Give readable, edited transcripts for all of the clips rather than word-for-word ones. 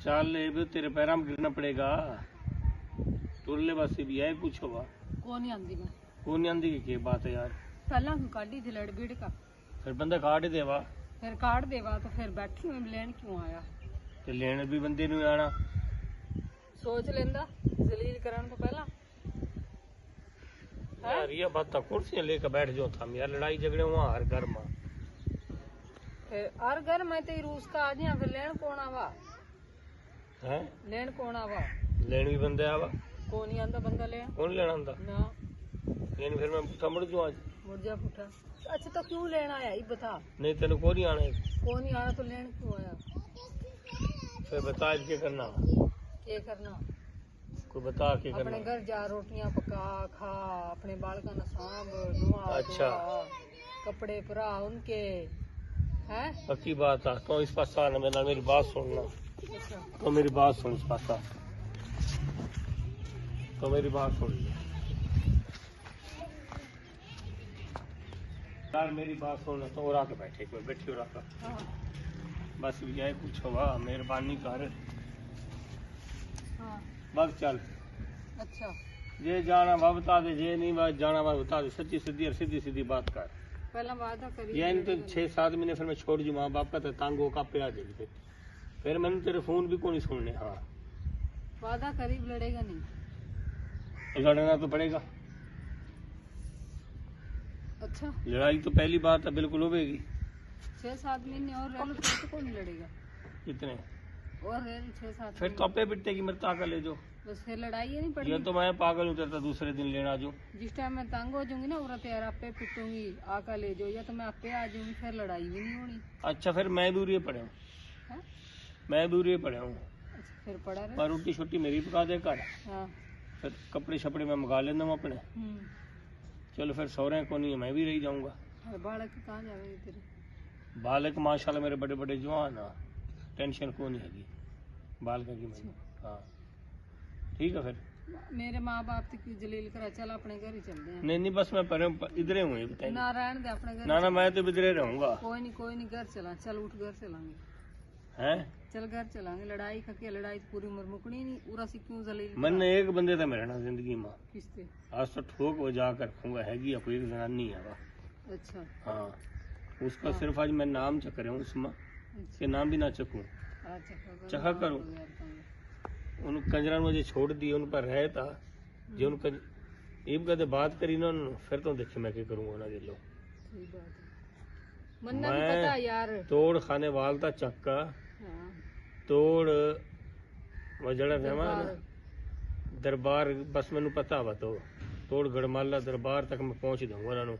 चल ले भी तेरे पैर में गिरना पड़ेगा। तुरले वास्ते भी है कुछ होगा। कौन नहीं आंदी मैं कौन नहीं आंदी की बात है यार। पहला क्यों काटी थी लड़ बीड़ का, फिर बंदा काट ही देवा। फिर काट देवा तो फिर बैठी में लेन क्यों आया। ते लेने भी बंदे नहीं आना। सोच लेंदा जलील करन तो पहला यार ये बात तो कुर्सियां लेकर बैठ जाओ था यार, लड़ाई झगड़े वहाँ हर घर में। फिर हर घर में तेरी रूस का आ गया, फिर लेन कौन आवा है। लेन कौन आवा, लेन भी बंदे आवा। कौन नहीं आंदा बंदा लेन कौन लेना आंदा ना। लेन फिर मैं पुठा मुड़ जाऊँ आज। मुड़ जा पुठा। अच्छा तो क्यों लेना आया ये बता। नहीं तेन को नहीं आना है। कौन नहीं आना तो लेन क्यों आया। फिर बता क्या करना। क्या करना कोई बता क्या करना। अपने घर जा रोटियां पका खा, अपने बालका न सांभ दुआ अच्छा। दुआ, कपड़े परा उनके हैं। पक्की बात है तो इस पास आना, मेरा मेरी बात सुनना। अच्छा तो मेरी बात सुन इस पास आ। तो मेरी बात सुन यार, मेरी बात सुन। तो और आके बैठे कोई बैठी और आकर हाँ बस ये कुछ होगा मेहरबानी कर। हाँ बस चल अच्छा जे जाना वह बता दे, जे नहीं वह जाना वह बता दे। सच्ची सीधी और सीधी सीधी बात कर। पहला वादा करी ये नहीं तो 6-7 महीने फिर मैं छोड़ जू माँ बाप का तो तंग हो कापे आ जाएगी। फिर मैंने तेरे फोन भी कौन सुनने। हाँ वादा करीब लड़ेगा नहीं। लड़ना तो पड़ेगा। अच्छा लड़ाई तो पहली बात है बिल्कुल होगी। 6-7 महीने और रह लो फिर तो कौन लड़ेगा। कितने और रह लो 6-7 फिर तो अपे पिटते की मेरे ताका ले जाओ। बस फिर लड़ाई ही नहीं ये पड़ेगी। तो मैं पागल हूँ तेरे तो दूसरे दिन लेना आ जाऊँ। जिस टाइम मैं तंग हो जाऊंगी ना उरा तेरा आपे पिटूंगी आका ले जाओ, या तो मैं आपे आ जाऊंगी, फिर लड़ाई भी नहीं होनी। अच्छा फिर मैं भी उरिए पड़े हूँ। हैं? मैं भी उरिए पड़े हूँ। अच्छा फिर पड़ा रहे। पर रोटी छोटी मेरी पका दे कर। हाँ फिर कपड़े शपड़े मैं मंगा लेना हूँ अपने। चलो फिर सौरे को नहीं है, मैं भी रही जाऊंगा। अरे बालक कहाँ जाएंगे तेरे। बालक माशाल्लाह मेरे बड़े बड़े जवान है, टेंशन को नहीं हैगी बालक की मेरी। हाँ ठीक है। फिर मेरे माँ बाप तो क्यों जलील करा, चल अपने घर ही चलते हैं। नहीं नहीं बस मैं पर इधरे हूँ बताइए। ना रहने दे अपने घर। ना ना मैं तो इधरे रहूंगा। कोई नहीं घर चला, चल उठ घर चलांगे। हैं चल घर चलांगे। लड़ाई का क्या, लड़ाई तो पूरी उम्र मुकनी नहीं। पूरा सी क्यों जलील करा? मन एक बंदे था मेरा ना जिंदगी में। किसते। आज तो ठोक वो जाकर रखूंगा हैगी कोई एक जनानी है वह। अच्छा हाँ उसका हाँ। सिर्फ आज मैं नाम चक रहा हूँ उसमें अच्छा के नाम भी ना चकूँ। अच्छा चखा करूँ। उन कंजरा मुझे छोड़ दिए, उन पर रहता जो उनका एक गदे बात करी ना उन्होंने, फिर तो देखे मैं क्या करूँगा ना दिलो। सही बात है, मन्ना भी पता है यार। तोड़ खाने वालता चक्का हाँ। तोड़ वजड़ा रहमान दरबार। दरबार बस मैनू पता वा तो तोड़ गड़माला दरबार तक मैं पहुंच दूंगा उन्होंने।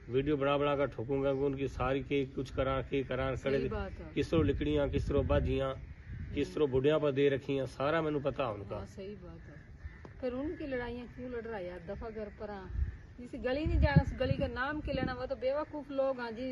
वीडियो बना कर ठोकूंगा उनकी सारी के कुछ करा के करा सही करे बात है। किस तरह लिकड़ियां किस तरह बाजियां किस तरह बुढ़िया पर दे रखी हैं, सारा मैनू पता उनका। हाँ सही बात है। फिर उनकी लड़ाइयाँ क्यों लड़ रहा है यार, दफा घर पर आ। जिसे गली नहीं जाना, उस गली का नाम के लेना, वो तो बेवकूफ लोग हाँ जी।